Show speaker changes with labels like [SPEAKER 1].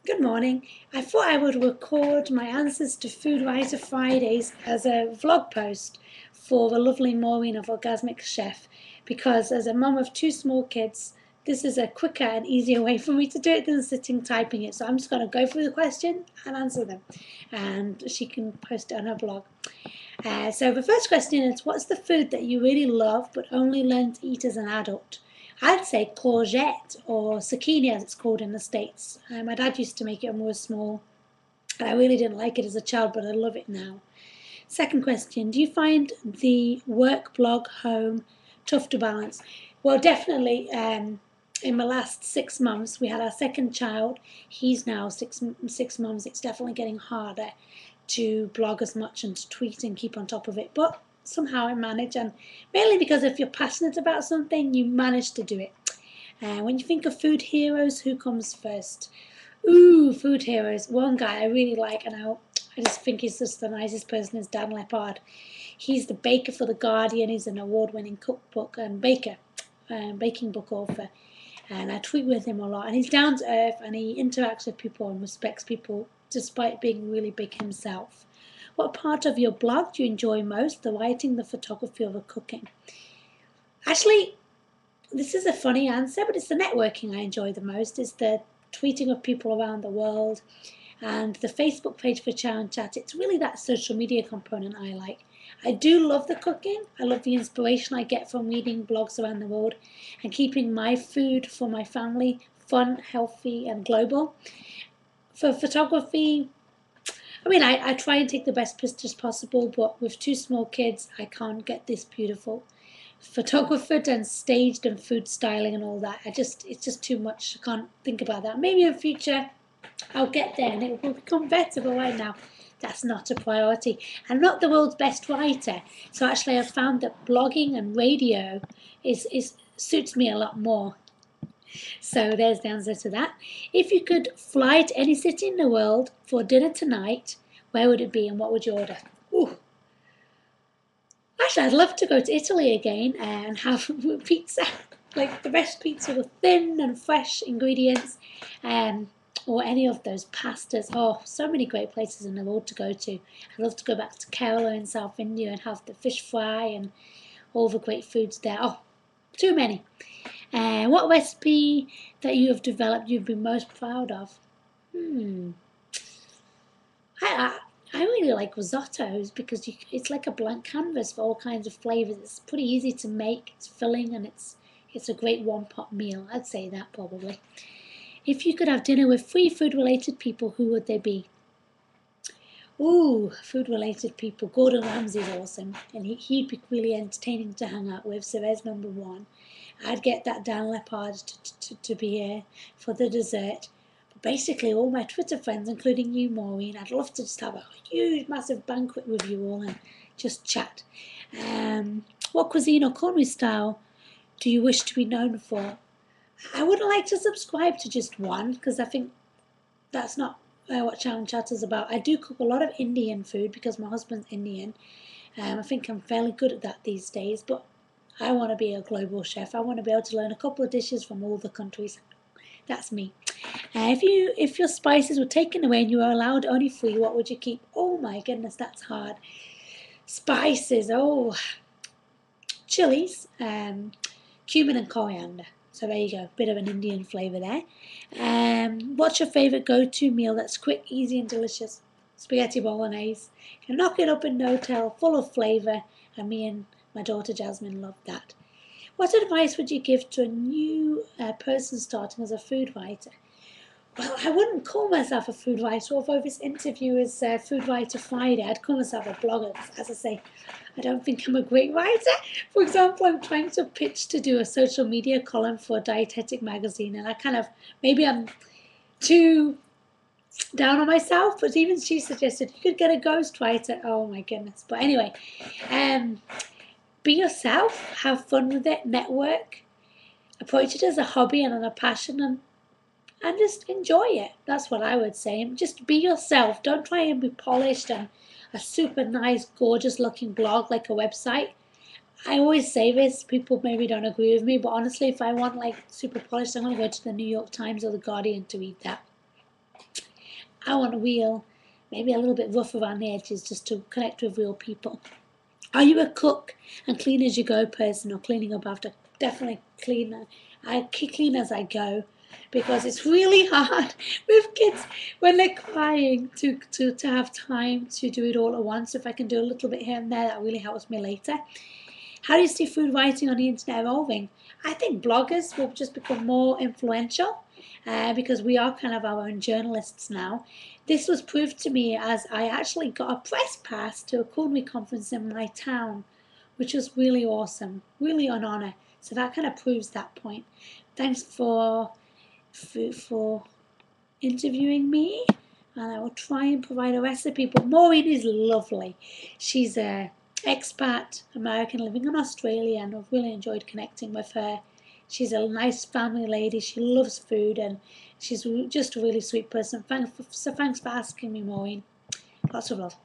[SPEAKER 1] Good morning. I thought I would record my answers to Food Writer Fridays as a vlog post for the lovely Maureen of Orgasmic Chef because as a mum of two small kids, this is a quicker and easier way for me to do it than sitting typing it. So I'm just going to go through the question and answer them, and she can post it on her blog. So the first question is, what's the food that you really love but only learned to eat as an adult? I'd say courgette or zucchini as it's called in the States. My dad used to make it when we were small and I really didn't like it as a child, but I love it now. Second question, do you find the work, blog, home tough to balance? Well, definitely. In the last 6 months, we had our second child. He's now six months. It's definitely getting harder to blog as much and to tweet and keep on top of it. But somehow I manage, and mainly because if you're passionate about something, you manage to do it. And when you think of food heroes, who comes first? Ooh, food heroes. One guy I really like, and I just think he's just the nicest person, is Dan Lepard. He's the baker for The Guardian. He's an award-winning cookbook and baking book author. And I tweet with him a lot. And he's down to earth and he interacts with people and respects people despite being really big himself. What part of your blog do you enjoy most? The writing, the photography, or the cooking? Actually, this is a funny answer, but it's the networking I enjoy the most. It's the tweeting of people around the world and the Facebook page for Chow and Chat. It's really that social media component I like. I do love the cooking. I love the inspiration I get from reading blogs around the world and keeping my food for my family fun, healthy, and global. For photography, I try and take the best pictures possible, but with two small kids, I can't get this beautiful. Photographer and staged and food styling and all that. It's just too much. I can't think about that. Maybe in future I'll get there and it will become better, but right now that's not a priority. I'm not the world's best writer, so actually I've found that blogging and radio is suits me a lot more. So there's the answer to that. If you could fly to any city in the world for dinner tonight, where would it be and what would you order? Ooh. Actually, I'd love to go to Italy again and have pizza, like the best pizza with thin and fresh ingredients, or any of those pastas. Oh, so many great places in the world to go to. I'd love to go back to Kerala in South India and have the fish fry and all the great foods there. Oh, too many. What recipe that you have developed you've been most proud of? I, I really like risottos because it's like a blank canvas for all kinds of flavors. It's pretty easy to make. It's filling and it's a great one-pot meal. I'd say that probably. If you could have dinner with three food-related people, who would they be? Ooh, food-related people. Gordon Ramsay's awesome, and he'd be really entertaining to hang out with. So there's number one. I'd get that Dan Lepard to be here for the dessert. But basically, all my Twitter friends, including you, Maureen, I'd love to just have a huge, massive banquet with you all and just chat. What cuisine or culinary style do you wish to be known for? I wouldn't like to subscribe to just one because I think that's not what Chow and Chat is about. I do cook a lot of Indian food because my husband's Indian. I think I'm fairly good at that these days, but I want to be a global chef. I want to be able to learn a couple of dishes from all the countries. That's me. If your spices were taken away and you were allowed only three, what would you keep? Oh my goodness, that's hard. Spices. Oh, chilies, cumin and coriander. So there you go, bit of an Indian flavour there. What's your favourite go-to meal that's quick, easy and delicious? Spaghetti bolognese. You can knock it up in no time, full of flavour, and me and my daughter Jasmine love that. What advice would you give to a new person starting as a food writer? Well, I wouldn't call myself a food writer, although this interview is Food Writer Friday. I'd call myself a blogger. As I say, I don't think I'm a great writer. For example, I'm trying to pitch to do a social media column for a dietetic magazine, and maybe I'm too down on myself, but even she suggested you could get a ghostwriter. Oh my goodness. But anyway, be yourself, have fun with it, network, approach it as a hobby and a passion, and just enjoy it. That's what I would say. And just be yourself. Don't try and be polished and a super nice, gorgeous looking blog like a website. I always say this, people maybe don't agree with me, but honestly, if I want like super polished, I'm going to go to the New York Times or the Guardian to read that. I want real, maybe a little bit rough around the edges, just to connect with real people. Are you a cook and clean as you go person, or cleaning up after? Definitely cleaner. I clean as I go, because it's really hard with kids when they're crying to have time to do it all at once. If I can do a little bit here and there, that really helps me later. How do you see food writing on the internet evolving? I think bloggers will just become more influential because we are kind of our own journalists now. This was proved to me as I actually got a press pass to a culinary conference in my town, which was really awesome, really an honour. So that kind of proves that point. Thanks for interviewing me, and I will try and provide a recipe. But Maureen is lovely. She's a expat American living in Australia, and I've really enjoyed connecting with her. She's a nice family lady. She loves food, and she's just a really sweet person. Thanks for asking me, Maureen. Lots of love.